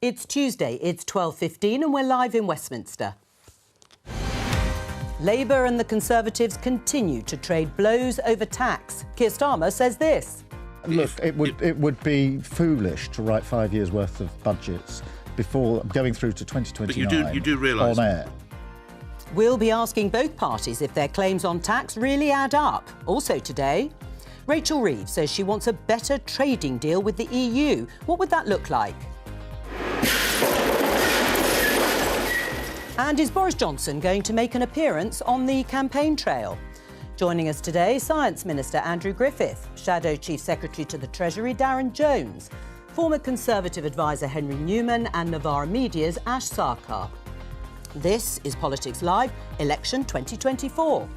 It's Tuesday, it's 12:15 and we're live in Westminster. Labour and the Conservatives continue to trade blows over tax. Keir Starmer says this. Look, it would be foolish to write 5 years' worth of budgets before going through to 2029 but you do realise on air. We'll be asking both parties if their claims on tax really add up. Also today, Rachel Reeves says she wants a better trading deal with the EU. What would that look like? And is Boris Johnson going to make an appearance on the campaign trail? Joining us today, Science Minister Andrew Griffith, Shadow Chief Secretary to the Treasury Darren Jones, former Conservative advisor Henry Newman and Novara Media's Ash Sarkar. This is Politics Live, Election 2024.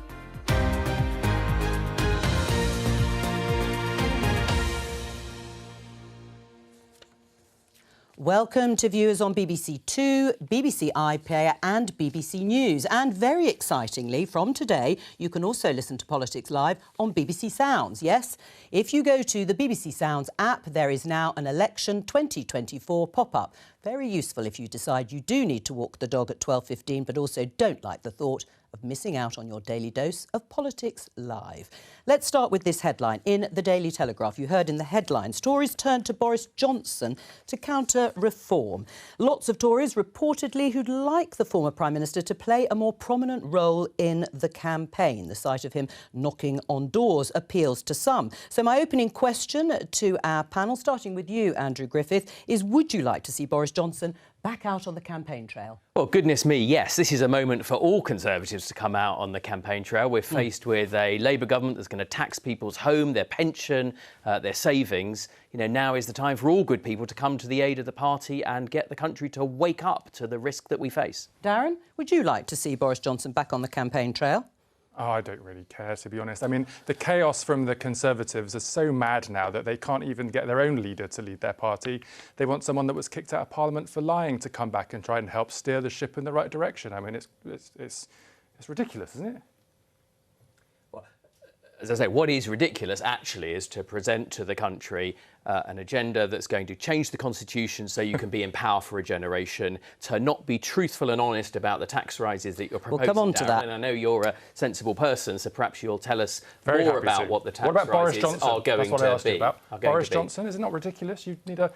Welcome to viewers on BBC Two, BBC iPlayer and BBC News. And very excitingly, from today, you can also listen to Politics Live on BBC Sounds. Yes, if you go to the BBC Sounds app, there is now an Election 2024 pop-up. Very useful if you decide you do need to walk the dog at 12:15, but also don't like the thought of missing out on your daily dose of Politics Live. Let's start with this headline. In the Daily Telegraph, you heard in the headlines, Tories turn to Boris Johnson to counter reform. Lots of Tories reportedly who'd like the former Prime Minister to play a more prominent role in the campaign. The sight of him knocking on doors appeals to some. So my opening question to our panel, starting with you, Andrew Griffith, is would you like to see Boris Johnson back out on the campaign trail? Well, goodness me, yes. This is a moment for all Conservatives to come out on the campaign trail. We're faced with a Labour government that's going to tax people's home, their pension, their savings. You know, now is the time for all good people to come to the aid of the party and get the country to wake up to the risk that we face. Darren, would you like to see Boris Johnson back on the campaign trail? Oh, I don't really care, to be honest. I mean, the chaos from the Conservatives is so mad now that they can't even get their own leader to lead their party. They want someone that was kicked out of Parliament for lying to come back and try and help steer the ship in the right direction. I mean, it's ridiculous, isn't it? As I say, what is ridiculous, actually, is to present to the country an agenda that's going to change the Constitution so you can be in power for a generation, to not be truthful and honest about the tax rises that you're proposing. We'll come on to that. And I know you're a sensible person, so perhaps you'll tell us more about what the tax rises are going That's what I asked to you be. about. Boris Johnson, is it not ridiculous? You need a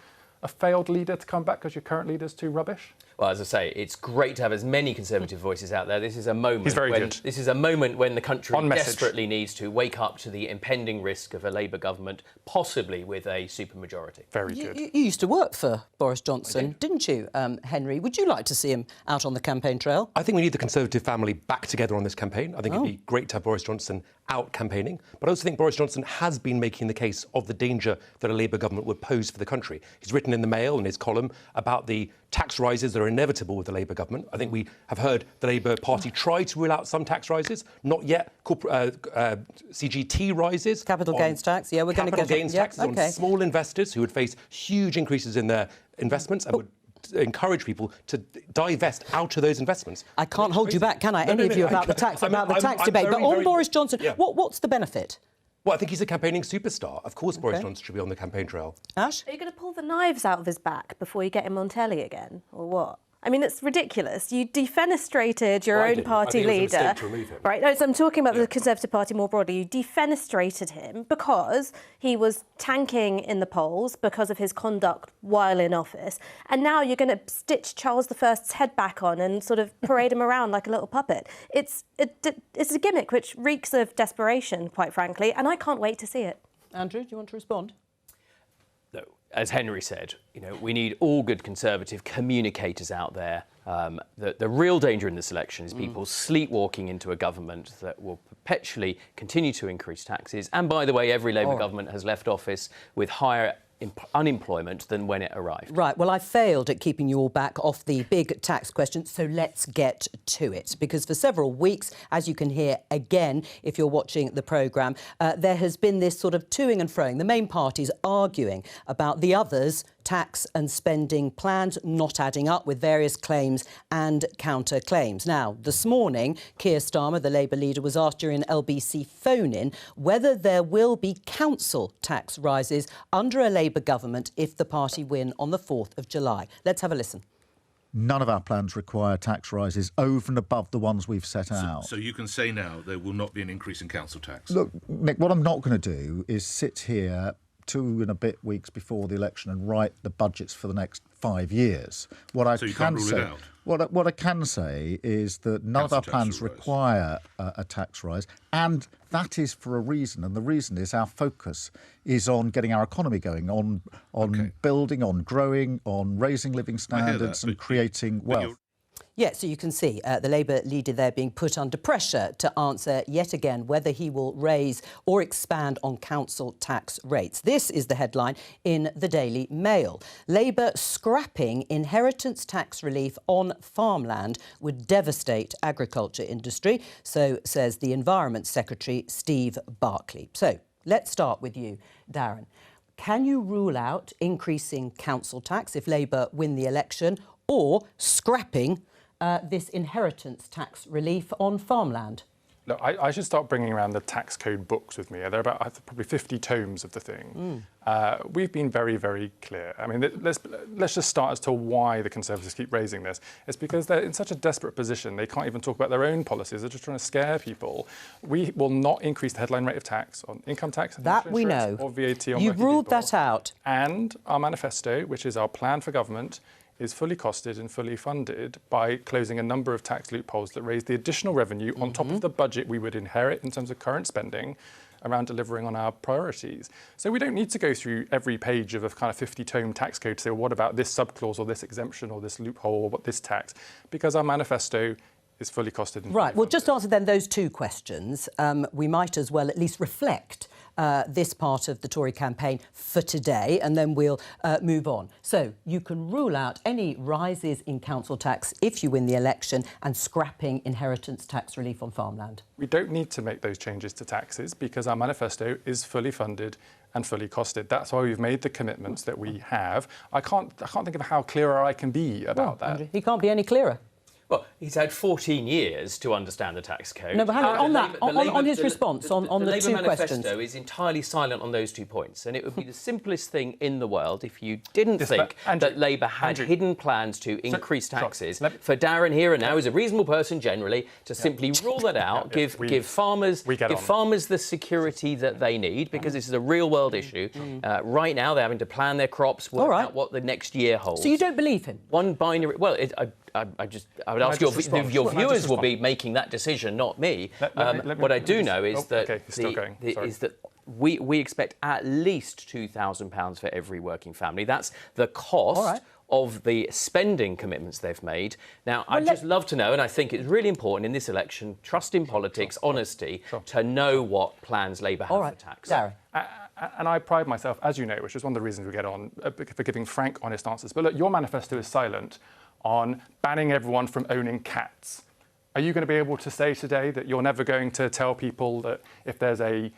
failed leader to come back because your current leader's too rubbish? Well, as I say, it's great to have as many Conservative voices out there. This is a moment. He's very good. This is a moment when the country desperately needs to wake up to the impending risk of a Labour government, possibly with a supermajority. Very good. You used to work for Boris Johnson, didn't you, Henry? Would you like to see him out on the campaign trail? I think we need the Conservative family back together on this campaign. I think it'd be great to have Boris Johnson out campaigning. But I also think Boris Johnson has been making the case of the danger that a Labour government would pose for the country. He's written in the Mail, in his column, about the tax rises that are inevitable with the Labour government. I think we have heard the Labour Party try to rule out some tax rises, not yet CGT rises. Capital gains tax, yeah, we're going to get... Capital gains taxes on small investors who would face huge increases in their investments and would encourage people to divest out of those investments. I can't hold you back, can I? Any of you about the tax debate. But on Boris Johnson, what's the benefit? Well, I think he's a campaigning superstar. Of course, Boris Johnson should be on the campaign trail. Ash? Are you going to pull the knives out of his back before you get him on telly again, or what? I mean, it's ridiculous. You defenestrated your own party leader. Right? No, so I'm talking about the Conservative Party more broadly. You defenestrated him because he was tanking in the polls because of his conduct while in office. And now you're going to stitch Charles I's head back on and sort of parade him around like a little puppet. It's a gimmick which reeks of desperation, quite frankly, and I can't wait to see it. Andrew, do you want to respond? No. As Henry said, you know, we need all good Conservative communicators out there. The real danger in this election is people sleepwalking into a government that will perpetually continue to increase taxes. And by the way, every Labour government has left office with higher unemployment than when it arrived. Right, well, I failed at keeping you all back off the big tax question, so let's get to it. Because for several weeks, as you can hear again, if you're watching the programme, there has been this sort of toing and froing, the main parties arguing about the others tax and spending plans not adding up, with various claims and counter-claims. Now, this morning, Keir Starmer, the Labour leader, was asked during an LBC phone-in whether there will be council tax rises under a Labour government if the party win on the 4th of July. Let's have a listen. None of our plans require tax rises over and above the ones we've set out. So you can say now there will not be an increase in council tax? Look, Nick, what I'm not going to do is sit here 2 and a bit weeks before the election and write the budgets for the next 5 years. What I So you can can't rule say, it out? What I can say is that none of our plans require a tax rise, and that is for a reason. And the reason is our focus is on getting our economy going, on building, on growing, on raising living standards and creating wealth. Yeah, so you can see the Labour leader there being put under pressure to answer yet again whether he will raise or expand on council tax rates. This is the headline in the Daily Mail. Labour scrapping inheritance tax relief on farmland would devastate agriculture industry, so says the Environment Secretary Steve Barclay. So let's start with you, Darren. Can you rule out increasing council tax if Labour win the election, or scrapping this inheritance tax relief on farmland? Look, I should start bringing around the tax code books with me. There are about probably 50 tomes of the thing. We've been very, very clear. I mean, let's just start as to why the Conservatives keep raising this. It's because they're in such a desperate position. They can't even talk about their own policies. They're just trying to scare people. We will not increase the headline rate of tax on income tax, that we know, or VAT on You've ruled that out. And our manifesto, which is our plan for government, is fully costed and fully funded by closing a number of tax loopholes that raise the additional revenue on top of the budget we would inherit in terms of current spending around delivering on our priorities. So we don't need to go through every page of a kind of 50-tome tax code to say, well, what about this subclause or this exemption or this loophole or what this tax? Because our manifesto is fully costed and Right, well, just answer then those two questions. We might as well at least reflect this part of the Tory campaign for today, and then we'll move on. So you can rule out any rises in council tax if you win the election, and scrapping inheritance tax relief on farmland. We don't need to make those changes to taxes because our manifesto is fully funded and fully costed. That's why we've made the commitments that we have. I can't think of how clearer I can be about that. Andrew, he can't be any clearer. Well, he's had 14 years to understand the tax code. No, but hang on that, on his response, on the two questions. The Labour manifesto is entirely silent on those 2 points, and it would be the simplest thing in the world if you didn't think that Labour had hidden plans to increase taxes. For Darren here and now, as a reasonable person generally, to simply rule that out, give farmers the security that they need, because this is a real-world issue. Right now, they're having to plan their crops, work out what the next year holds. So you don't believe him? One binary... Well, I would ask your viewers will be making that decision, not me. What I do know is that we expect at least £2,000 for every working family. That's the cost of the spending commitments they've made. Now, I'd just love to know, and I think it's really important in this election, trust in politics, honesty, to know what plans Labour have for tax. Darren. And I pride myself, as you know, which is one of the reasons we get on, for giving frank, honest answers. But look, your manifesto is silent on banning everyone from owning cats. Are you going to be able to say today that you're never going to tell people that if there's a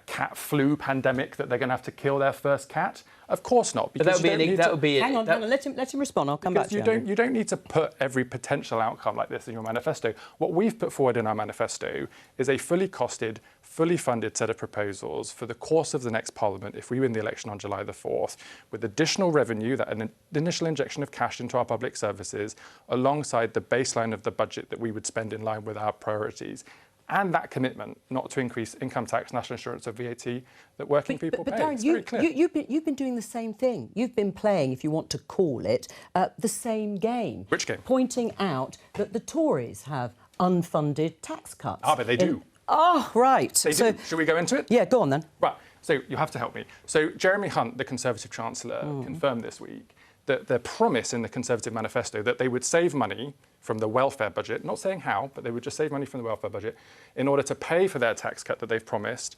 cat flu pandemic that they're going to have to kill their first cat? Of course not. Because hang on, let him respond. I'll come back to you. You don't need to put every potential outcome like this in your manifesto. What we've put forward in our manifesto is a fully costed, fully funded set of proposals for the course of the next Parliament if we win the election on July the 4th, with additional revenue, that an initial injection of cash into our public services, alongside the baseline of the budget that we would spend in line with our priorities. And that commitment not to increase income tax, national insurance or VAT that working people pay. Darren, you've been doing the same thing. You've been playing, if you want to call it, the same game. Which game? Pointing out that the Tories have unfunded tax cuts. Ah, but they do. Oh, right. They do. Should we go into it? Yeah, go on then. Right. So you have to help me. So Jeremy Hunt, the Conservative Chancellor, confirmed this week that their promise in the Conservative manifesto that they would save money from the welfare budget, not saying how, but they would just save money from the welfare budget in order to pay for their tax cut that they've promised.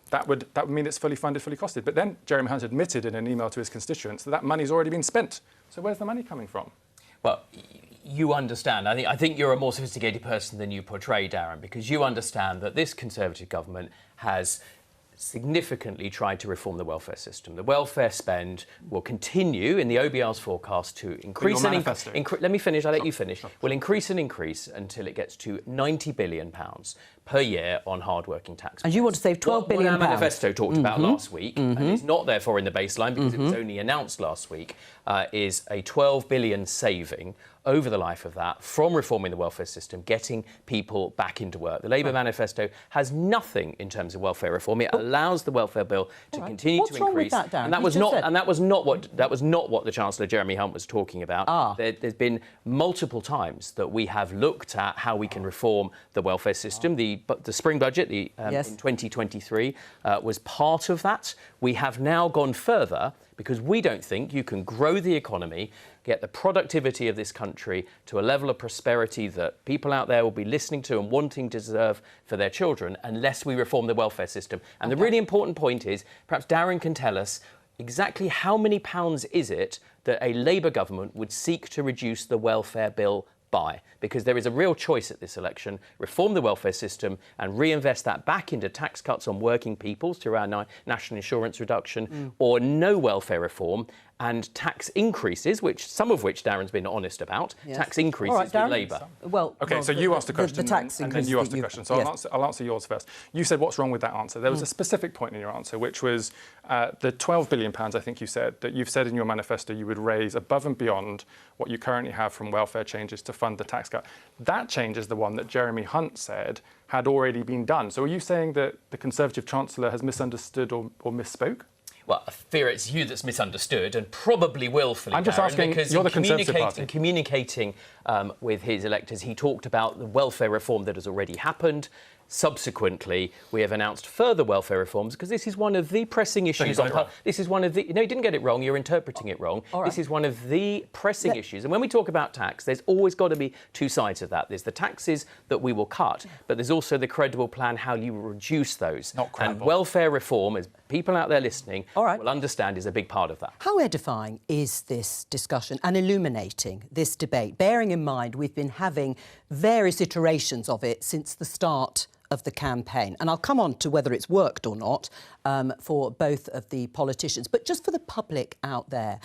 That would mean it's fully funded, fully costed. But then Jeremy Hunt admitted in an email to his constituents that money's already been spent. So where's the money coming from? Well, you understand. I think you're a more sophisticated person than you portray, Darren, because you understand that this Conservative government has significantly tried to reform the welfare system. The welfare spend will continue in the OBR's forecast to increase let me finish, I'll let you finish. Will increase and increase until it gets to £90 billion per year on hard-working taxpayers. And you want to save £12 billion. What our manifesto talked about last week, and it's not therefore in the baseline because it was only announced last week, is a £12 billion saving over the life of that from reforming the welfare system, getting people back into work. The Labour manifesto has nothing in terms of welfare reform. It allows the welfare bill to continue to increase. What's wrong with that, Darren? And that was not what the Chancellor Jeremy Hunt was talking about. There's been multiple times that we have looked at how we can reform the welfare system. The spring budget in 2023 was part of that. We have now gone further because we don't think you can grow the economy, get the productivity of this country to a level of prosperity that people out there will be listening to and wanting to deserve for their children unless we reform the welfare system. And the really important point is, perhaps Darren can tell us exactly how many pounds is it that a Labour government would seek to reduce the welfare bill by, because there is a real choice at this election: reform the welfare system and reinvest that back into tax cuts on working people through our national insurance reduction, or no welfare reform and tax increases, some of which Darren's been honest about, tax increases with Labour. So you asked a question, and then you asked a question. So I'll answer yours first. You said, what's wrong with that answer? There was a specific point in your answer, which was the £12 billion, I think you said, that you've said in your manifesto you would raise above and beyond what you currently have from welfare changes to fund the tax cut. That change is the one that Jeremy Hunt said had already been done. So are you saying that the Conservative Chancellor has misunderstood or misspoke? Well, I fear it's you that's misunderstood, and probably willfully. I'm just asking, because you're the Conservative Party. In communicating with his electors, he talked about the welfare reform that has already happened. Subsequently, we have announced further welfare reforms because this is one of the pressing issues. This is one of the. No, you didn't get it wrong. You're interpreting it wrong. This is one of the pressing issues. And when we talk about tax, there's always got to be two sides of that. There's the taxes that we will cut, but there's also the credible plan how you reduce those. Not credible. And welfare reform, as people out there listening will understand, is a big part of that. How edifying is this discussion and illuminating this debate, bearing in mind we've been having various iterations of it since the start of the campaign. And I'll come on to whether it's worked or not for both of the politicians. But just for the public out there,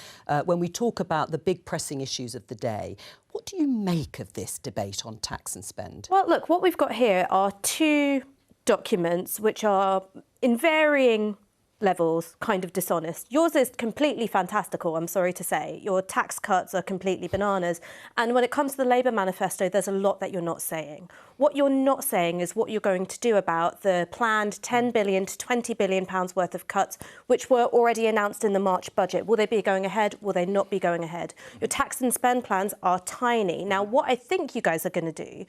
when we talk about the big pressing issues of the day, what do you make of this debate on tax and spend? Well, look, what we've got here are two documents which are in varying levels kind of dishonest. Yours is completely fantastical, I'm sorry to say. Your tax cuts are completely bananas. And when it comes to the Labour manifesto, there's a lot that you're not saying. What you're not saying is what you're going to do about the planned £10 billion to £20 billion worth of cuts, which were already announced in the March budget. Will they be going ahead? Will they not be going ahead? Your tax and spend plans are tiny. Now, what I think you guys are going to do,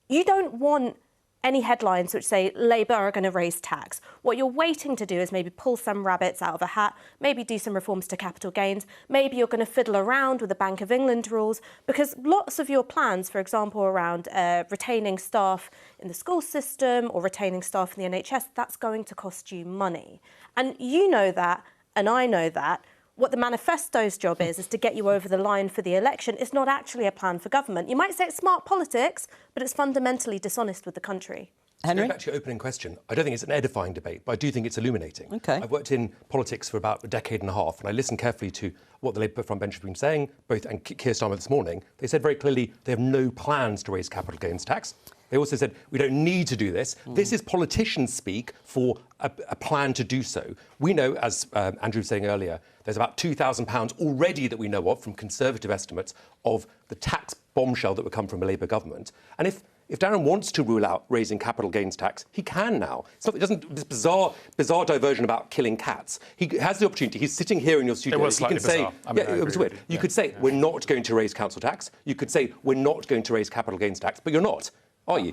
you don't want any headlines which say Labour are going to raise tax. What you're waiting to do is maybe pull some rabbits out of a hat, maybe do some reforms to capital gains, maybe you're going to fiddle around with the Bank of England rules, because lots of your plans, for example, around retaining staff in the school system or retaining staff in the NHS, that's going to cost you money. And you know that, and I know that. What the manifesto's job is to get you over the line for the election. It's not actually a plan for government. You might say it's smart politics, but it's fundamentally dishonest with the country. Henry? Going back to your opening question, I don't think it's an edifying debate, but I do think it's illuminating. OK. I've worked in politics for about a decade and a half, and I listened carefully to what the Labour front bench have been saying, and Keir Starmer this morning. They said very clearly they have no plans to raise capital gains tax. They also said, we don't need to do this. This is politicians speak for a plan to do so. We know, as Andrew was saying earlier, there's about £2,000 already that we know of from Conservative estimates of the tax bombshell that would come from a Labour government. And if Darren wants to rule out raising capital gains tax, he can now. This bizarre diversion about killing cats. He has the opportunity. He's sitting here in your studio. It was slightly bizarre. It was weird. You could say, we're not going to raise council tax. You could say, we're not going to raise capital gains tax, but you're not. Are you?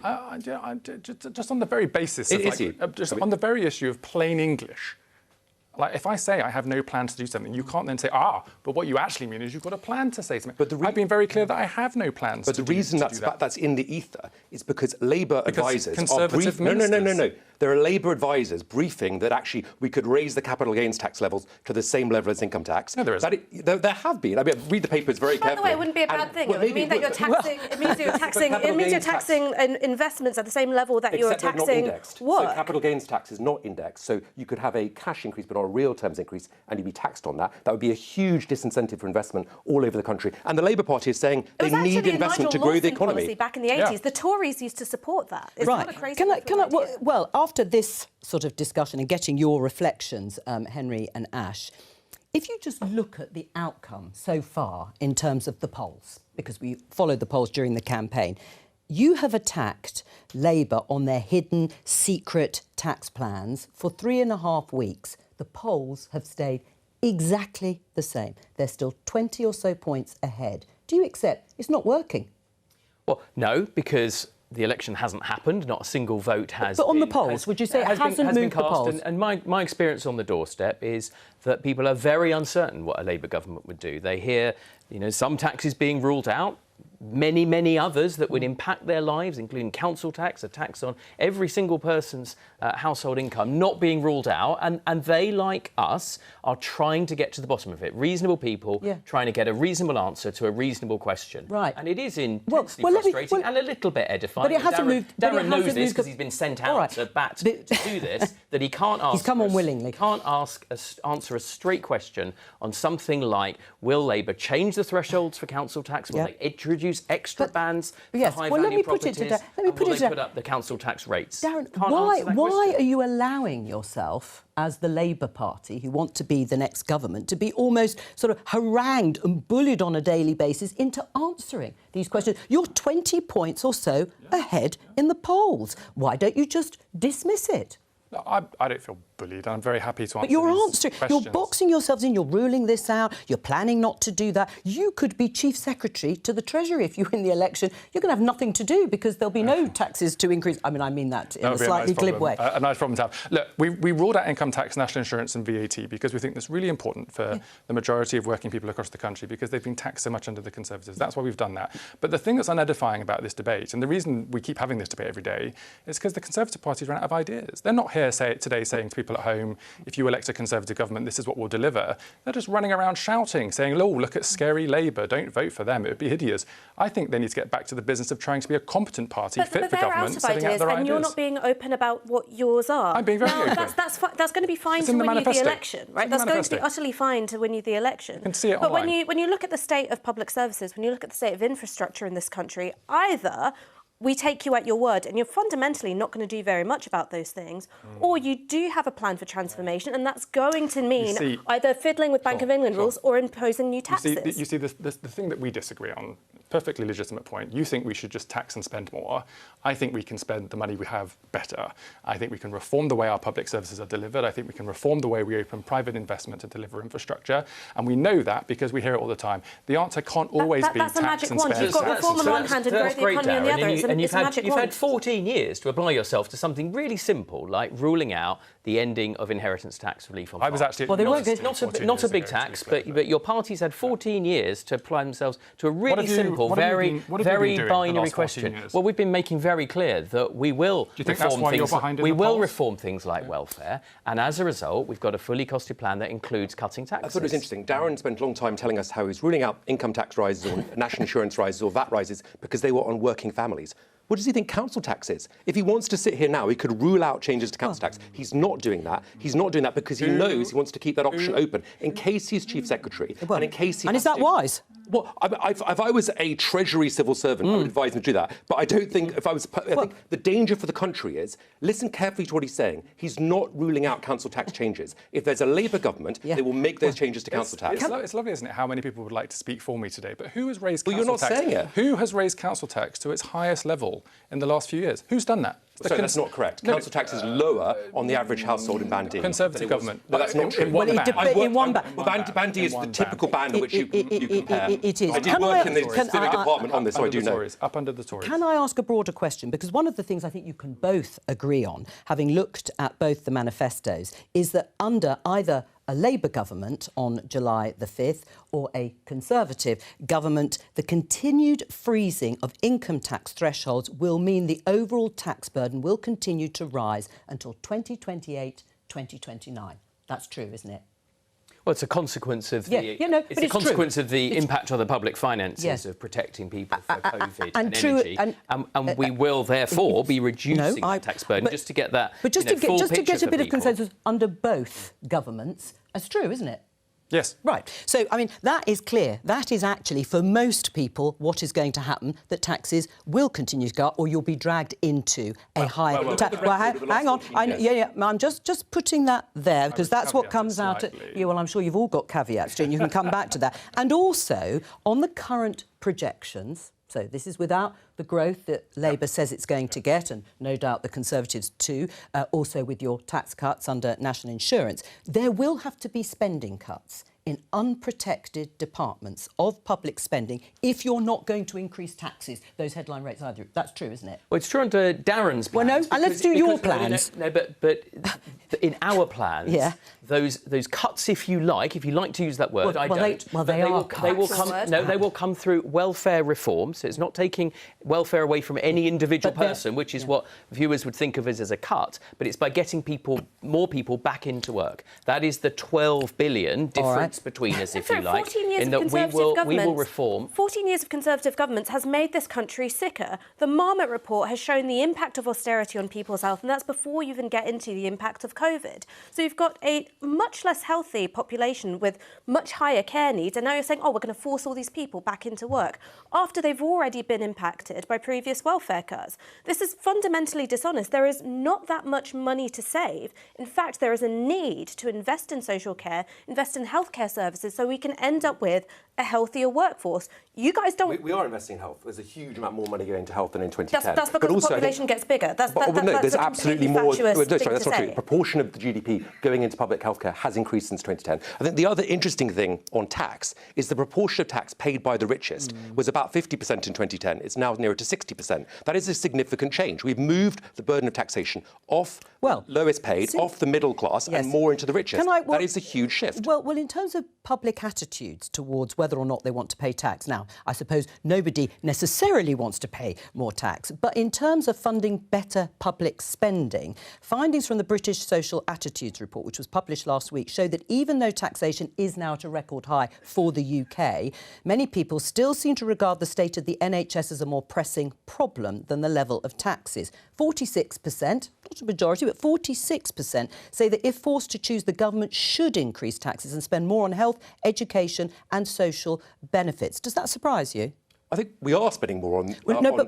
Just on the very basis of, on the very issue of plain English, Like, if I say I have no plan to do something, you can't then say, but what you actually mean is you've got a plan to say something. But I've been very clear that I have no plans But to the reason that's in the ether is because Labour advisors are briefing. No. There are Labour advisors briefing that actually we could raise the capital gains tax levels to the same level as income tax. No, there isn't. There have been. I mean, read the papers very carefully. By the way, it wouldn't be a bad thing. It would mean that you're taxing. It means you're taxing investments at the same level that you're taxing work. So capital gains tax is not indexed. So you could have a cash increase, but not a real terms increase, and you'd be taxed on that. That would be a huge disincentive for investment all over the country. And the Labour Party is saying they need investment to grow the economy. Policy back in the 80s, the Tories used to support that. It's not a crazy well, after this sort of discussion and getting your reflections, Henry and Ash, if you just look at the outcome so far in terms of the polls, because we followed the polls during the campaign, you have attacked Labour on their hidden, secret tax plans for 3.5 weeks. The polls have stayed exactly the same. They're still 20 or so points ahead. Do you accept it's not working? Well, no, because the election hasn't happened. Not a single vote has. But on the polls, would you say it hasn't moved the polls? And my experience on the doorstep is that people are very uncertain what a Labour government would do. They hear, some taxes being ruled out. Many others that would impact their lives, including council tax, a tax on every single person's household income, not being ruled out. And they, like us, are trying to get to the bottom of it. Reasonable people trying to get a reasonable answer to a reasonable question. Right. And it is intensely frustrating and a little bit edifying. But it hasn't moved. Darren knows this because he's been sent out to bat to do this, that he can't ask... He's come on willingly. Can't answer a straight question on something like, will Labour change the thresholds for council tax? Will they introduce extra bans for high-value properties? Will they put up the council tax rates? Darren, why are you allowing yourself, as the Labour Party, who want to be the next government, to be almost sort of harangued and bullied on a daily basis into answering these questions? You're 20 points or so ahead in the polls. Why don't you just dismiss it? No, I don't feel bullied. I'm very happy to answer But you're these answering. questions. You're boxing yourselves in. You're ruling this out. You're planning not to do that. You could be Chief Secretary to the Treasury if you win the election. You're going to have nothing to do because there'll be no taxes to increase. I mean that in a slightly glib way. A nice problem to have. Look, we ruled out income tax, national insurance and VAT because we think that's really important for the majority of working people across the country because they've been taxed so much under the Conservatives. That's why we've done that. But the thing that's unedifying about this debate, and the reason we keep having this debate every day, is because the Conservative Party's run out of ideas. They're not here today saying to people at home, if you elect a Conservative government, this is what we'll deliver. They're just running around shouting, saying, oh, look at scary Labour, don't vote for them, it would be hideous. I think they need to get back to the business of trying to be a competent party, fit for government, setting out their ideas. And you're not being open about what yours are. I'm being very open. That's going to be fine to win you the election, right? That's going to be utterly fine to win you the election. You can see it but online. when you look at the state of public services, when you look at the state of infrastructure in this country, either we take you at your word and you're fundamentally not going to do very much about those things, or you do have a plan for transformation, and that's going to mean either fiddling with Bank of England rules or imposing new taxes. You see, the thing that we disagree on, perfectly legitimate point, you think we should just tax and spend more. I think we can spend the money we have better. I think we can reform the way our public services are delivered. I think we can reform the way we open private investment to deliver infrastructure. And we know that because we hear it all the time. The answer can't always be tax and spend. That's a magic wand. You've got reform on one hand and grow the economy on the other. And you've had 14 years to apply yourself to something really simple, like ruling out the ending of inheritance tax relief on farms. I was actually not a big tax, but your party's had 14 years to apply themselves to a really simple, very binary question. Well, we've been making very clear that we will reform things like welfare, and as a result, we've got a fully costed plan that includes cutting taxes. I thought it was interesting. Darren spent a long time telling us how he's ruling out income tax rises or national insurance rises or VAT rises because they were on working families. What does he think council tax is? If he wants to sit here now, he could rule out changes to council tax. He's not doing that. He's not doing that because he knows he wants to keep that option open in case he's Chief Secretary and in case he. And is that wise? Well, if I was a Treasury civil servant, I would advise him to do that. But I don't think I think the danger for the country is, listen carefully to what he's saying. He's not ruling out council tax changes. If there's a Labour government, they will make those changes to council tax. It's lovely, isn't it, how many people would like to speak for me today? But who has raised council tax? Well, you're not saying it. Who has raised council tax to its highest level in the last few years? Who's done that? So that's not correct. Council tax is lower on the average household in Band D. Conservative government. No, that's not true. In one band. In one band. Band D is the typical band at which you compare. It is. I did work in the civic department on this, so I do know. Up under the Tories. Can I ask a broader question? Because one of the things I think you can both agree on, having looked at both the manifestos, is that under either a Labour government on July the 5th or a Conservative government, the continued freezing of income tax thresholds will mean the overall tax burden will continue to rise until 2028, 2029. That's true, isn't it? Well, it's a consequence of the it's a consequence of the impact on the public finances of protecting people for COVID and energy, and we will therefore be reducing the tax burden just to get that. But just to get a bit of people. consensus under both governments, that's true, isn't it? Yes. Right. So, I mean, that is clear. That is actually, for most people, what is going to happen, that taxes will continue to go up or you'll be dragged into a higher tax. Well, hang on. I'm just putting that there because that's what comes out at... Yeah, well, I'm sure you've all got caveats, Jane. You can come back to that. And also, on the current projections... So this is without the growth that Labour says it's going to get, and no doubt the Conservatives too, also with your tax cuts under National Insurance. There will have to be spending cuts in unprotected departments of public spending if you're not going to increase taxes, those headline rates either. That's true, isn't it? Well, it's true under Darren's plans. Well, no, and let's do your plans. No, but in our plans, those cuts, if you like to use that word, they will come through welfare reform. So it's not taking welfare away from any individual person, which is what viewers would think of as a cut, but it's by getting more people back into work. That is the 12 billion difference between us, if you like, 14 years in of that we will reform. 14 years of Conservative governments has made this country sicker. The Marmot report has shown the impact of austerity on people's health, and that's before you even get into the impact of COVID. So you've got a much less healthy population with much higher care needs, and now you're saying, oh, we're going to force all these people back into work after they've already been impacted by previous welfare cuts. This is fundamentally dishonest. There is not that much money to save. In fact, there is a need to invest in social care, invest in healthcare services, so we can end up with a healthier workforce. You guys don't... We are investing in health. There's a huge amount more money going to health than in 2010. That's because the population gets bigger. There's absolutely more... That's not true. The proportion of the GDP going into public healthcare has increased since 2010. I think the other interesting thing on tax is the proportion of tax paid by the richest was about 50% in 2010. It's now nearer to 60%. That is a significant change. We've moved the burden of taxation off lowest paid, off the middle class, and more into the richest. That is a huge shift. Well, in terms of public attitudes towards whether or not they want to pay tax, now, I suppose nobody necessarily wants to pay more tax, but in terms of funding better public spending, findings from the British Social Attitudes Report, which was published last week, show that even though taxation is now at a record high for the UK, many people still seem to regard the state of the NHS as a more pressing problem than the level of taxes. 46%, not a majority, but 46% say that if forced to choose, the government should increase taxes and spend more on health, education and social benefits. Does that surprise you? I think we are spending more on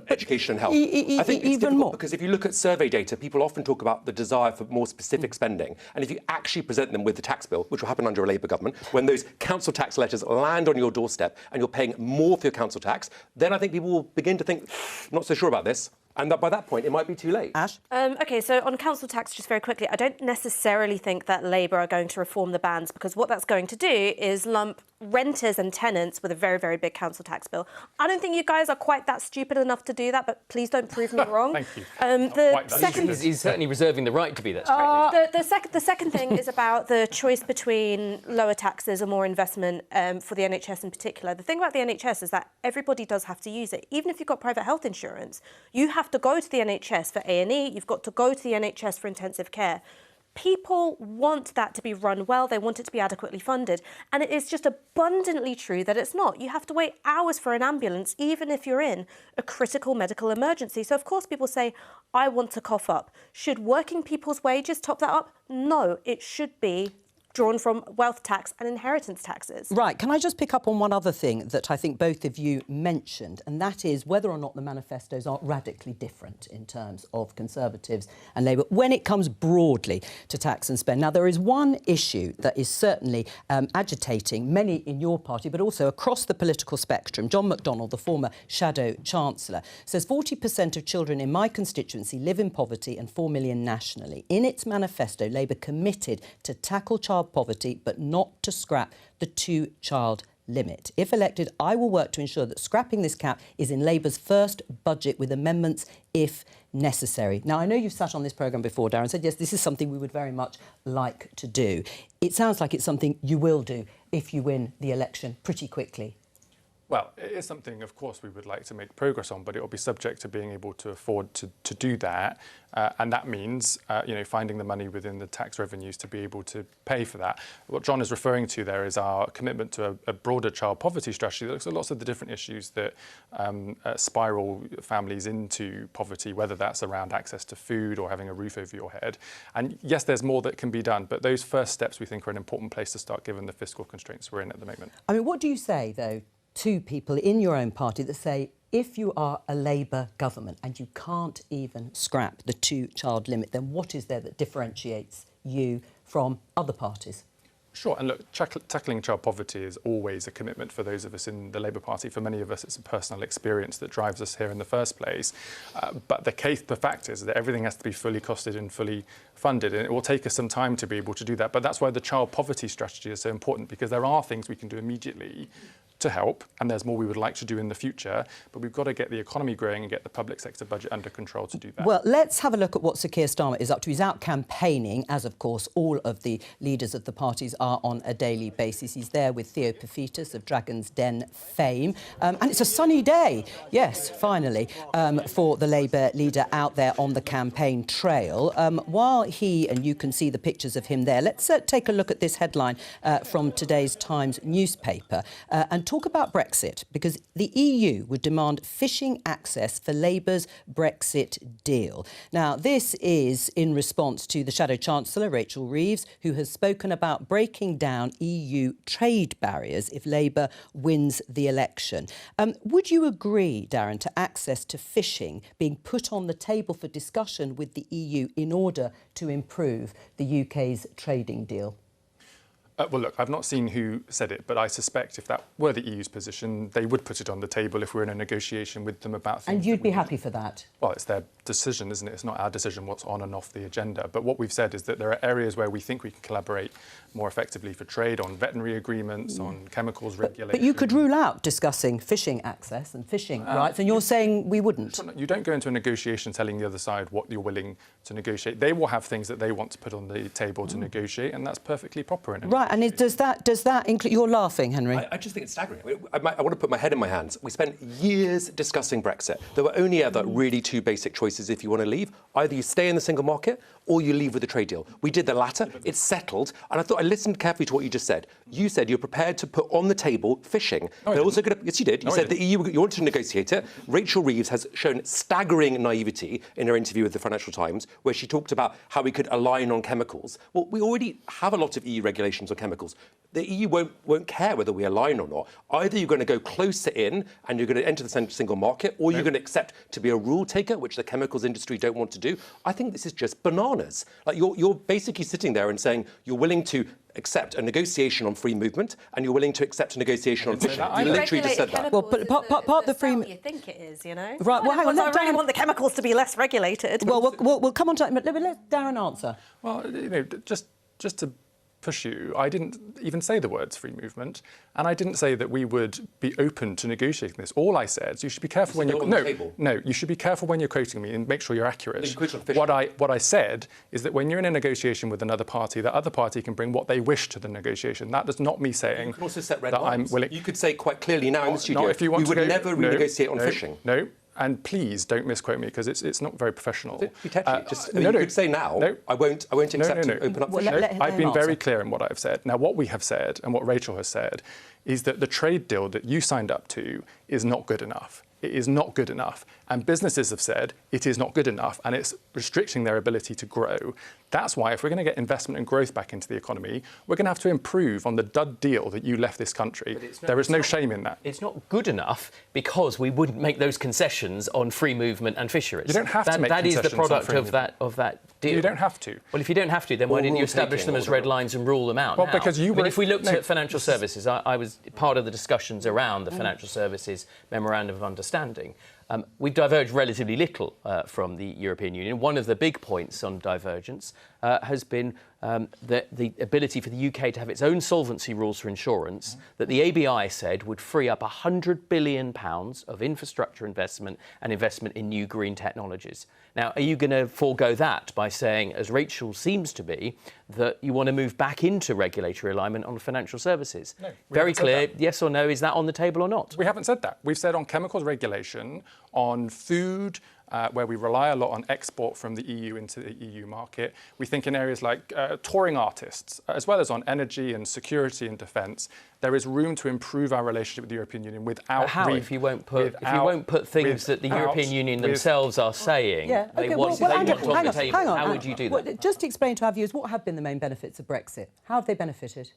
education and health. I think it's even more. Because if you look at survey data, people often talk about the desire for more specific spending. And if you actually present them with the tax bill, which will happen under a Labour government, when those council tax letters land on your doorstep and you're paying more for your council tax, then I think people will begin to think, not so sure about this. And by that point, it might be too late. Ash? OK, so on council tax, just very quickly, I don't necessarily think that Labour are going to reform the bands, because what that's going to do is lump renters and tenants with a very, very big council tax bill. I don't think you guys are quite that stupid enough to do that, but please don't prove me wrong. Thank you. He's certainly reserving the right to be that stupid. The second thing is about the choice between lower taxes or more investment for the NHS in particular. The thing about the NHS is that everybody does have to use it. Even if you've got private health insurance, you have to go to the NHS for A&E, you've got to go to the NHS for intensive care. People want that to be run well, they want it to be adequately funded, and it is just abundantly true that it's not. You have to wait hours for an ambulance, even if you're in a critical medical emergency. So of course people say, I want to cough up. Should working people's wages top that up? No, it should be drawn from wealth tax and inheritance taxes. Right. Can I just pick up on one other thing that I think both of you mentioned, and that is whether or not the manifestos are radically different in terms of Conservatives and Labour when it comes broadly to tax and spend. Now, there is one issue that is certainly agitating many in your party, but also across the political spectrum. John McDonnell, the former Shadow Chancellor, says 40% of children in my constituency live in poverty and 4 million nationally. In its manifesto, Labour committed to tackle child poverty, but not to scrap the 2-child limit. If elected, I will work to ensure that scrapping this cap is in Labour's first budget with amendments if necessary. Now, I know you've sat on this programme before, Darren, said, yes, this is something we would very much like to do. It sounds like it's something you will do if you win the election pretty quickly. Well, it is something, of course, we would like to make progress on, but it will be subject to being able to afford to do that. And that means, finding the money within the tax revenues to be able to pay for that. What John is referring to there is our commitment to a broader child poverty strategy that looks at lots of the different issues that spiral families into poverty, whether that's around access to food or having a roof over your head. And yes, there's more that can be done, but those first steps we think are an important place to start given the fiscal constraints we're in at the moment. I mean, what do you say, though, to people in your own party that say, if you are a Labour government and you can't even scrap the 2-child limit, then what is there that differentiates you from other parties? Sure, and look, tackling child poverty is always a commitment for those of us in the Labour Party. For many of us, it's a personal experience that drives us here in the first place. But the fact is that everything has to be fully costed and fully funded, and it will take us some time to be able to do that. But that's why the child poverty strategy is so important, because there are things we can do immediately to help, and there's more we would like to do in the future, but we've got to get the economy growing and get the public sector budget under control to do that. Well, let's have a look at what Sir Keir Starmer is up to. He's out campaigning, as of course all of the leaders of the parties are on a daily basis. He's there with Theo Paphitis of Dragon's Den fame, and it's a sunny day, yes, finally, for the Labour leader out there on the campaign trail. While he, and you can see the pictures of him there, let's take a look at this headline from today's Times newspaper and talk about Brexit, because the EU would demand fishing access for Labour's Brexit deal. Now, this is in response to the Shadow Chancellor, Rachel Reeves, who has spoken about breaking down EU trade barriers if Labour wins the election. Would you agree, Darren, to access to fishing being put on the table for discussion with the EU in order to improve the UK's trading deal? Well, look, I've not seen who said it, but I suspect if that were the EU's position, they would put it on the table if we're in a negotiation with them about things. And you'd be happy for that? Well, it's their decision, isn't it? It's not our decision what's on and off the agenda. But what we've said is that there are areas where we think we can collaborate more effectively for trade, on veterinary agreements, on chemicals regulation. But you could rule out discussing fishing access and fishing rights, and you're saying we wouldn't? You don't go into a negotiation telling the other side what you're willing to negotiate. They will have things that they want to put on the table to negotiate, and that's perfectly proper in it. Right, and does that include... You're laughing, Henry. I just think it's staggering. I want to put my head in my hands. We spent years discussing Brexit. There were only ever really two basic choices if you want to leave. Either you stay in the single market or you leave with a trade deal. We did the latter. It's settled. And I thought I listened carefully to what you just said. You said you're prepared to put on the table fishing. They're also going to... Yes, you did. You said the EU, you wanted to negotiate it. Rachel Reeves has shown staggering naivety in her interview with the Financial Times, where she talked about how we could align on chemicals. Well, we already have a lot of EU regulations on chemicals. The EU won't care whether we align or not. Either you're going to go closer in and you're going to enter the single market, or you're going to accept to be a rule taker, which the chemicals industry don't want to do. I think this is just bananas. Like you're basically sitting there and saying you're willing to accept a negotiation on free movement and you're willing to accept a negotiation on fishing. You literally just said that. Well, but part of the free... You think it is, you know? Right, well, hang on. I really want the chemicals to be less regulated. Well, we'll come on to that, but let Darren answer. Well, just to push you, I didn't even say the words free movement, and I didn't say that we would be open to negotiating this. All I said is you should be careful when you're... No, you should be careful when you're quoting me and make sure you're accurate. What I said is that when you're in a negotiation with another party, that other party can bring what they wish to the negotiation. That is not me saying... You can also set red that lines. I'm willing... You could say quite clearly now in the studio, if you want we would never renegotiate on fishing. No. And please don't misquote me, because it's not very professional. You could say now, no. I won't accept to open up fishing. I've been very clear in what I've said. Now, what we have said and what Rachel has said is that the trade deal that you signed up to is not good enough. it is not good enough. And businesses have said it is not good enough, and it's restricting their ability to grow. That's why if we're going to get investment and growth back into the economy, we're going to have to improve on the dud deal that you left this country. There is no shame in that. It's not good enough because we wouldn't make those concessions on free movement and fisheries. You don't have to make that concessions is the product on free of that deal. You don't have to. Well, if you don't have to, then why didn't you establish them as red lines and rule them out? Well, now? because you I mean, were... if we looked at financial services, I was part of the discussions around the financial services memorandum of understanding. We've diverged relatively little from the European Union. One of the big points on divergence has been the ability for the UK to have its own solvency rules for insurance that the ABI said would free up £100 billion of infrastructure investment and investment in new green technologies. Now, are you going to forego that by saying, as Rachel seems to be, that you want to move back into regulatory alignment on financial services? No, very clear, yes or no, is that on the table or not? We haven't said that. We've said on chemicals regulation, on food, where we rely a lot on export from the EU into the EU market. We think in areas like touring artists, as well as on energy and security and defence, there is room to improve our relationship with the European Union without... But how, if you won't put things that the European Union themselves are saying they want on the table, how would you do that? Well, just explain to our viewers, what have been the main benefits of Brexit? How have they benefited?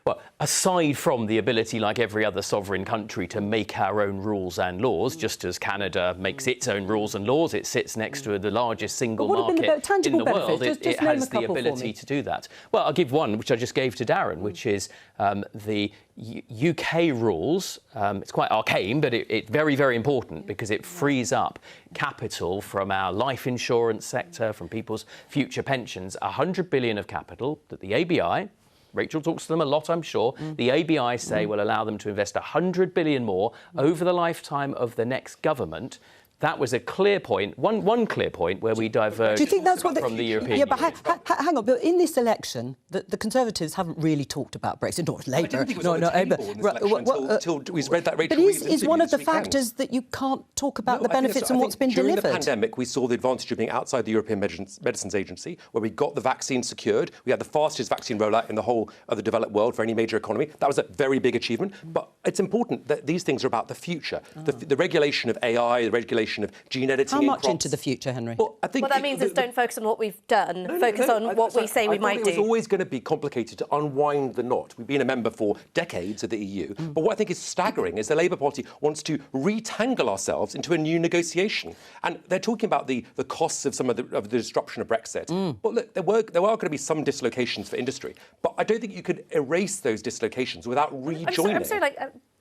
Well, aside from the ability, like every other sovereign country, to make our own rules and laws, just as Canada makes its own rules and laws, it sits next to the largust single market in the world. It has the ability to do that. Well, I'll give one, which I just gave to Darren, which is the UK rules. It's quite arcane, but it's very, very important because it frees up capital from our life insurance sector, from people's future pensions. 100 billion of capital that the ABI... Rachel talks to them a lot, I'm sure. The ABI say will allow them to invest 100 billion more over the lifetime of the next government. That was a clear point, one clear point where we diverged from the European Union. Yeah, but hang on. But in this election, the Conservatives haven't really talked about Brexit. Not Labour. I didn't think it was on the table in this election until we read that Rachel Reeves interview. But is one of the factors that you can't talk about the benefits and what's been delivered? During the pandemic, we saw the advantage of being outside the European Medicines Agency, where we got the vaccine secured. We had the fastest vaccine rollout in the whole of the developed world for any major economy. That was a very big achievement. But it's important that these things are about the future. The regulation of AI, the regulation of gene editing. How much into the future, Henry? Well, that means is don't focus on what we've done, focus on what we say we might do. It was always going to be complicated to unwind the knot. We've been a member for decades of the EU. But what I think is staggering is the Labour Party wants to retangle ourselves into a new negotiation. And they're talking about the costs of some of the disruption of Brexit. Well, look, there were going to be some dislocations for industry. But I don't think you could erase those dislocations without rejoining. I'm sorry,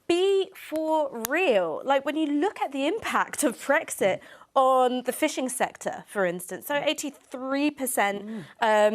be for real. Like, when you look at the impact of Brexit on the fishing sector, for instance. So 83%,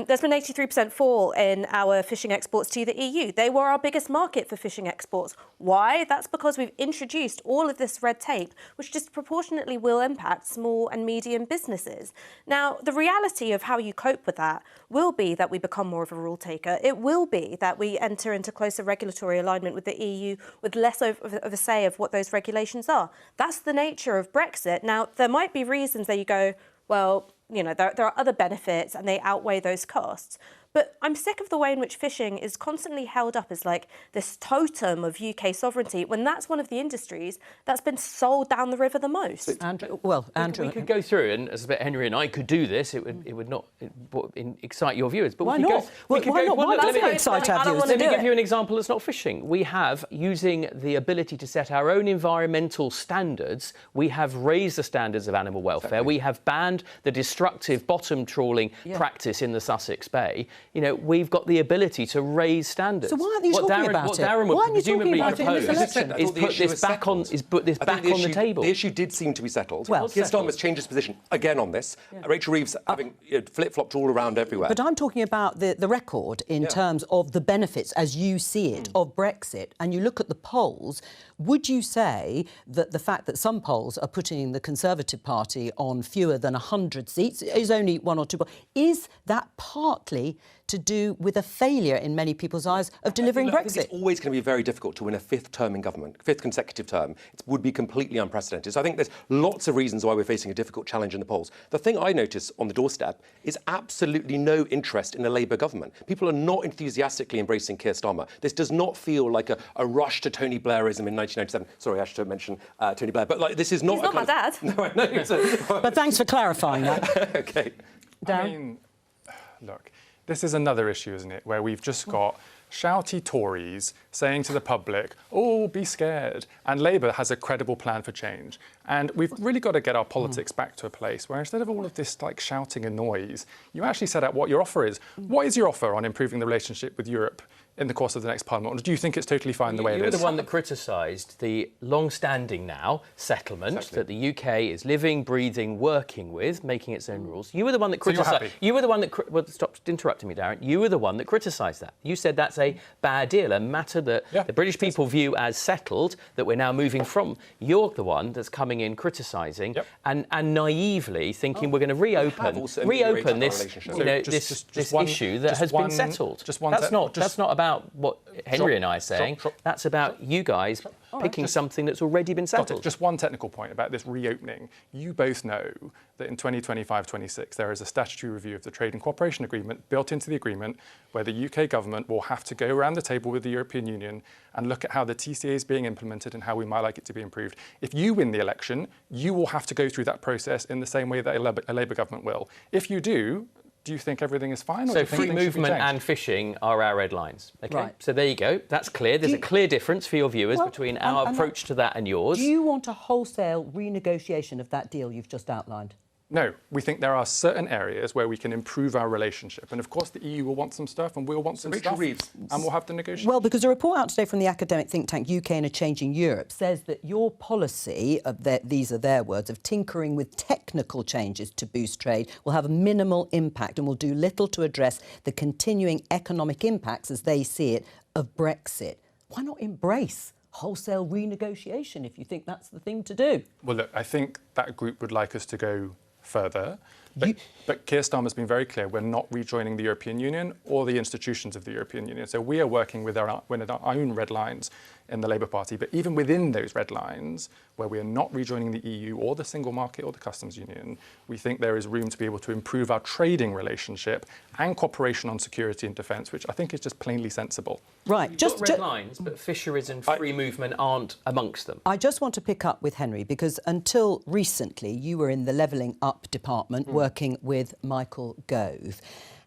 there's been 83% fall in our fishing exports to the EU. They were our biggest market for fishing exports. Why? That's because we've introduced all of this red tape, which disproportionately will impact small and medium businesses. Now, the reality of how you cope with that will be that we become more of a rule taker. It will be that we enter into closer regulatory alignment with the EU with less of a say of what those regulations are. That's the nature of Brexit. Now, there might be reasons that you go, well, you know, there are other benefits and they outweigh those costs. But I'm sick of the way in which fishing is constantly held up as like this totem of UK sovereignty, when that's one of the industries that's been sold down the river the most. Andrew. We could go through, and as Henry and I could do this, it would not excite your viewers. But why not? Why doesn't it excite our viewers? Let me give you an example that's not fishing. We have, using the ability to set our own environmental standards, we have raised the standards of animal welfare. Exactly. We have banned the destructive bottom trawling practice in the Sussex Bay. You know, we've got the ability to raise standards. So why aren't you talking about it? What Darren would presumably propose is put this back on the table. The issue did seem to be settled. Well, Keir Starmer's changed his position again on this. Rachel Reeves having flip-flopped all around everywhere. But I'm talking about the record in terms of the benefits, as you see it, of Brexit. And you look at the polls, would you say that the fact that some polls are putting the Conservative Party on fewer than 100 seats, is only one or two, is that partly to do with a failure, in many people's eyes, of delivering I think Brexit? it's always going to be very difficult to win a fifth term in government, fifth consecutive term. It would be completely unprecedented. So I think there's lots of reasons why we're facing a difficult challenge in the polls. The thing I notice on the doorstep is absolutely no interest in a Labour government. People are not enthusiastically embracing Keir Starmer. This does not feel like a rush to Tony Blairism in 1997. Sorry, I should mention Tony Blair. But this is not... He's not my dad. No, I know. But thanks for clarifying that. OK. Darren? I mean, look, this is another issue, isn't it, where we've just got shouty Tories saying to the public, oh, be scared. And Labour has a credible plan for change. And we've really got to get our politics back to a place where instead of all of this shouting and noise, you actually set out what your offer is. What is your offer on improving the relationship with Europe in the course of the next Parliament? Or do you think it's totally fine the way it is? You were the one that criticised the long-standing now settlement that the UK is living, breathing, working with, making its own rules. You were the one that criticised. You were the one that. Well, stop interrupting me, Darren. You were the one that criticised that. You said that's a bad deal, a matter that the British people view as settled, that we're now moving from. You're the one that's coming in criticising and naively thinking we're going to reopen this this issue that has been settled. That's not about what Henry and I are saying. That's about you guys picking something that's already been settled. Just one technical point about this reopening. You both know that in 2025-26 there is a statutory review of the Trade and Cooperation Agreement built into the agreement where the UK government will have to go around the table with the European Union and look at how the TCA is being implemented and how we might like it to be improved. If you win the election, you will have to go through that process in the same way that a Labour government will. If you do you think everything is fine? Or so free movement and fishing are our red lines. Okay, right. So there you go. That's clear. There's a clear difference for your viewers between our approach to that and yours. Do you want a wholesale renegotiation of that deal you've just outlined? No, we think there are certain areas where we can improve our relationship. And of course, the EU will want some stuff and we'll want some stuff. And we'll have to negotiate. Well, because a report out today from the academic think tank UK and a Changing Europe says that your policy, these are their words, of tinkering with technical changes to boost trade will have a minimal impact and will do little to address the continuing economic impacts, as they see it, of Brexit. Why not embrace wholesale renegotiation if you think that's the thing to do? Well, look, I think that group would like us to go further. But Keir Starmer's been very clear, we're not rejoining the European Union or the institutions of the European Union. So we are working with our own red lines in the Labour Party. But even within those red lines, where we are not rejoining the EU or the single market or the customs union, we think there is room to be able to improve our trading relationship and cooperation on security and defence, which I think is just plainly sensible. Right. Just red lines, but fisheries and free movement aren't amongst them. I just want to pick up with Henry, because until recently you were in the Levelling Up department working with Michael Gove.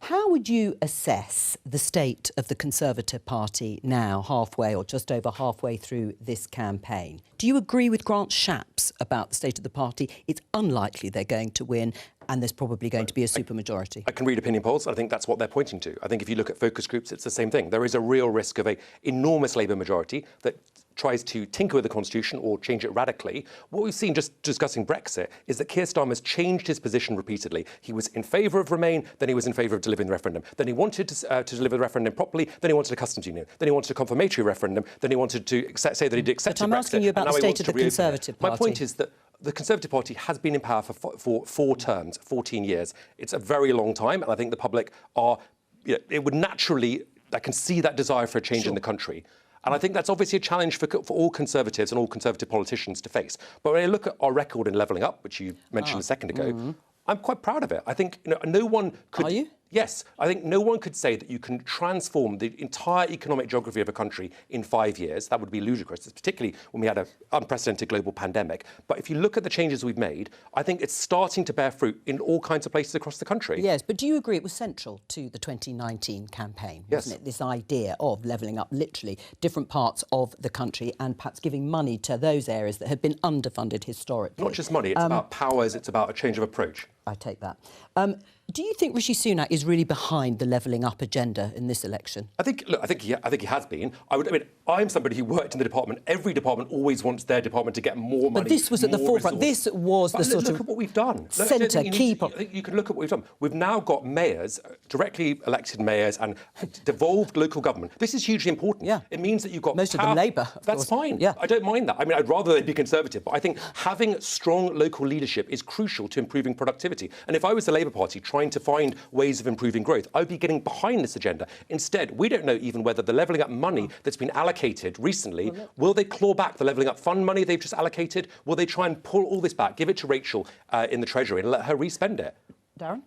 How would you assess the state of the Conservative Party now, halfway or just over halfway through this campaign? Do you agree with Grant Shapps about the state of the party? It's unlikely they're going to win and there's probably going to be a supermajority. I can read opinion polls. I think that's what they're pointing to. I think if you look at focus groups, it's the same thing. There is a real risk of an enormous Labour majority that tries to tinker with the Constitution or change it radically. What we've seen just discussing Brexit is that Keir Starmer's changed his position repeatedly. He was in favour of Remain, then he was in favour of delivering the referendum. Then he wanted to deliver the referendum properly, then he wanted a customs union. Then he wanted a confirmatory referendum, then he wanted to say that he'd accepted Brexit. But I'm asking you about the state of the Conservative Party. My point is that the Conservative Party has been in power for 4 terms, 14 years. It's a very long time, and I think the public are, it would naturally, I can see that desire for a change in the country. And I think that's obviously a challenge for all Conservatives and all Conservative politicians to face. But when I look at our record in Levelling Up, which you mentioned a second ago, I'm quite proud of it. I think no one could... Are you? Yes, I think no one could say that you can transform the entire economic geography of a country in 5 years. That would be ludicrous, particularly when we had an unprecedented global pandemic. But if you look at the changes we've made, I think it's starting to bear fruit in all kinds of places across the country. Yes, but do you agree it was central to the 2019 campaign, wasn't it? This idea of levelling up literally different parts of the country and perhaps giving money to those areas that have been underfunded historically. Not just money, it's about powers, it's about a change of approach. I take that. Do you think Rishi Sunak is really behind the levelling up agenda in this election? I think he has been. I'm somebody who worked in the department. Every department always wants their department to get more money. But this was at the forefront. This was the sort of... Look at what we've done. Centre, key... I think you can look at what we've done. We've now got mayors, directly elected mayors, and devolved local government. This is hugely important. Yeah. It means that you've got... Most of them Labour. That's fine. Yeah. I don't mind that. I'd rather they be Conservative. But I think having strong local leadership is crucial to improving productivity. activity. And if I was the Labour Party trying to find ways of improving growth, I would be getting behind this agenda. Instead, we don't know even whether the levelling up money that's been allocated recently, will they claw back the levelling up fund money they've just allocated? Will they try and pull all this back, give it to Rachel in the Treasury and let her re-spend it? Darren?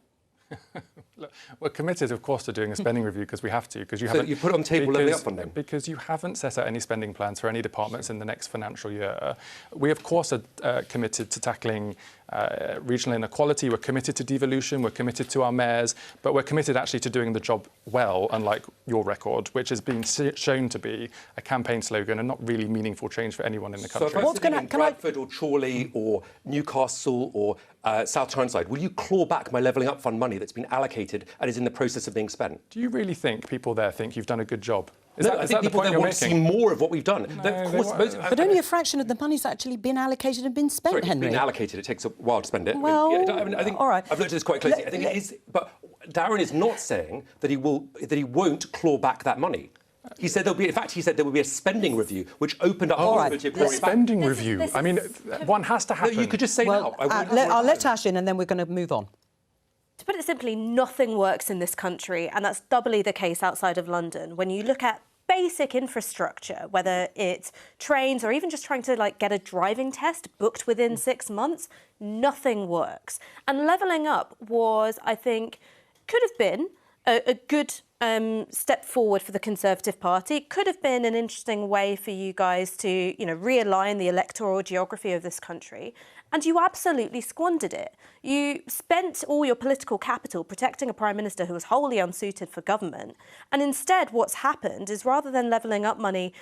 Look, we're committed, of course, to doing a spending review because we have to. Because you So haven't. you put it on the table levelling up funding? Because you haven't set out any spending plans for any departments in the next financial year. We, of course, are committed to tackling regional inequality. We're committed to devolution. We're committed to our mayors. But we're committed actually to doing the job well, unlike your record, which has been shown to be a campaign slogan and not really meaningful change for anyone in the country. So if I'm in Bradford or Chorley or Newcastle or South Tyneside, will you claw back my levelling up fund money that's been allocated and is in the process of being spent? Do you really think people there think you've done a good job? I think people there want to see more of what we've done. But only a fraction of the money's actually been allocated and been spent, Sorry, Henry. It's been allocated. It takes a while to spend it. Well, I think all right. I've looked at this quite closely. I think it is. But Darren is not saying that he won't claw back that money. He said there'll be. In fact, he said there will be a spending review, which opened up the possibility of clawing back. Spending review. I mean, one has to happen. No, you could just say now. I'll let Ash in, and then we're going to move on. To put it simply, nothing works in this country, and that's doubly the case outside of London. When you look at basic infrastructure, whether it's trains or even just trying to get a driving test booked within 6 months, nothing works. And levelling up was, I think, could have been a good step forward for the Conservative Party. Could have been an interesting way for you guys to, realign the electoral geography of this country. And you absolutely squandered it. You spent all your political capital protecting a Prime Minister who was wholly unsuited for government. And instead, what's happened is rather than levelling up money,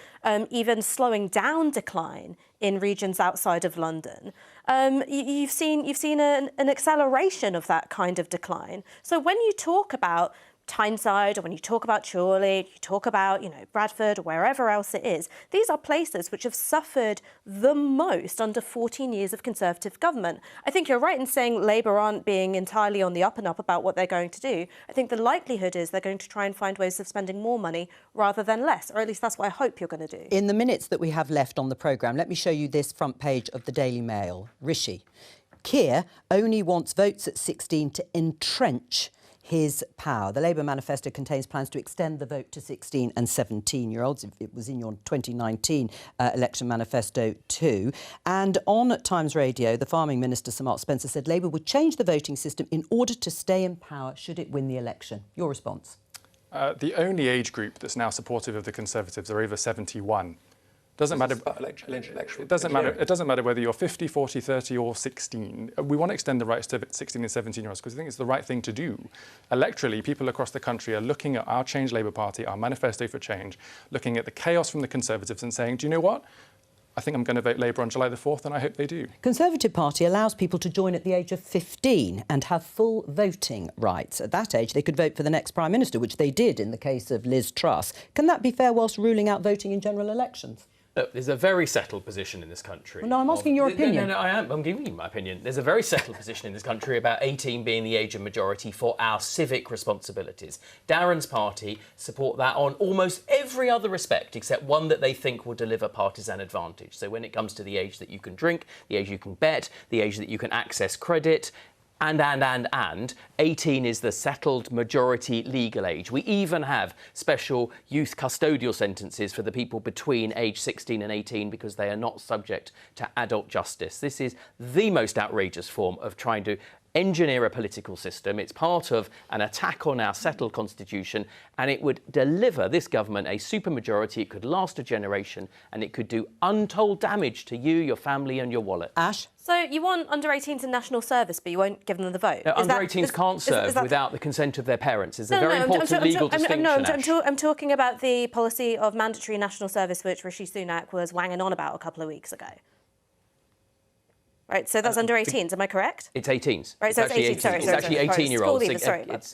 even slowing down decline in regions outside of London, you've seen an acceleration of that kind of decline. So when you talk about Tyneside, or when you talk about Chorley, you talk about, Bradford or wherever else it is, these are places which have suffered the most under 14 years of Conservative government. I think you're right in saying Labour aren't being entirely on the up and up about what they're going to do. I think the likelihood is they're going to try and find ways of spending more money rather than less, or at least that's what I hope you're going to do. In the minutes that we have left on the programme, let me show you this front page of the Daily Mail. Rishi. Keir only wants votes at 16 to entrench his power. The Labour manifesto contains plans to extend the vote to 16 and 17-year-olds. It was in your 2019 election manifesto too. And on Times Radio, the Farming Minister, Sir Mark Spencer, said Labour would change the voting system in order to stay in power should it win the election. Your response? The only age group that's now supportive of the Conservatives are over 71. Doesn't matter. It doesn't matter. It doesn't matter whether you're 50, 40, 30 or 16. We want to extend the rights to 16 and 17-year-olds because I think it's the right thing to do. Electorally, people across the country are looking at our Change Labour Party, our Manifesto for Change, looking at the chaos from the Conservatives and saying, do you know what? I think I'm going to vote Labour on July the 4th, and I hope they do. Conservative Party allows people to join at the age of 15 and have full voting rights. At that age, they could vote for the next Prime Minister, which they did in the case of Liz Truss. Can that be fair whilst ruling out voting in general elections? Look, there's a very settled position in this country. Well, no, I'm asking your opinion. No, I'm giving you my opinion. There's a very settled position in this country about 18 being the age of majority for our civic responsibilities. Darren's party support that on almost every other respect except one that they think will deliver partisan advantage. So when it comes to the age that you can drink, the age you can bet, the age that you can access credit, and 18 is the settled majority legal age. We even have special youth custodial sentences for the people between age 16 and 18 because they are not subject to adult justice. This is the most outrageous form of trying to engineer a political system. It's part of an attack on our settled constitution, and it would deliver this government a supermajority. It could last a generation, and it could do untold damage to you, your family and your wallet. Ash? So you want under-18s in national service, but you won't give them the vote? No, under-18s can't serve without the consent of their parents. It's a very important legal distinction, I'm talking about the policy of mandatory national service, which Rishi Sunak was wanging on about a couple of weeks ago. Right, so that's under 18s, am I correct? It's 18s. Right, so it's 18. Sorry, it's actually 18-year-olds.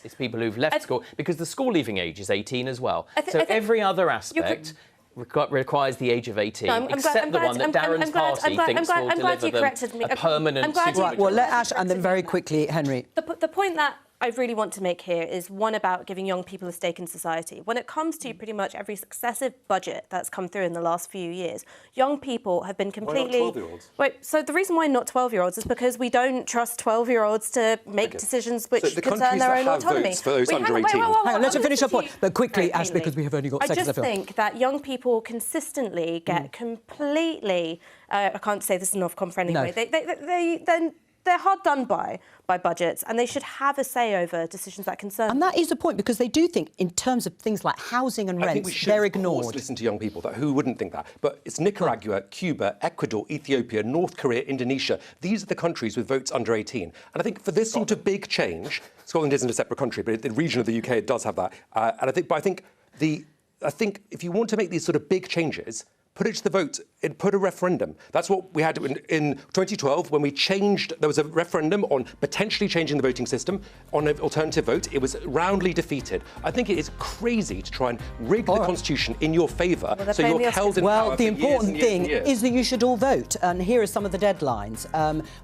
It's people who've left school, because the school leaving age is 18 as well. So every other aspect requires the age of 18, except the one that Darren's party thinks will deliver them a permanent... Right, well, let Ash, and then very quickly, Henry. The point that I really want to make here is one about giving young people a stake in society. When it comes to pretty much every successive budget that's come through in the last few years, young people have been completely... Why not 12-year-olds? Wait, so the reason why not 12-year-olds is because we don't trust 12-year-olds to make decisions which concern their own autonomy. For those under 18. Hang on, let her finish her point. But quickly, Ash, because we have only got seconds left. I just think that young people consistently get completely... I can't say this is an Ofcom friendly way. They're hard done by budgets, and they should have a say over decisions that concern. And that is the point, because they do think, in terms of things like housing and rents, they're ignored. Of course, listen to young people. Who wouldn't think that? But it's Nicaragua, Cuba, Ecuador, Ethiopia, North Korea, Indonesia. These are the countries with votes under 18. And I think for this sort of big change, Scotland isn't a separate country, but the region of the UK, it does have that. And I think if you want to make these sort of big changes, put it to the vote, put a referendum. That's what we had in 2012 when we changed. There was a referendum on potentially changing the voting system on an alternative vote. It was roundly defeated. I think it is crazy to try and rig the constitution in your favour so you're held in power. Well, the important thing is that you should all vote. And here are some of the deadlines.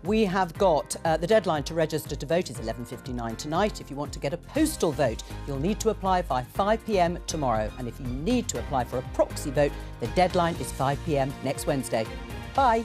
We have got the deadline to register to vote is 11:59 tonight. If you want to get a postal vote, you'll need to apply by 5 p.m. tomorrow. And if you need to apply for a proxy vote, the deadline is 5 p.m. next Wednesday. Bye.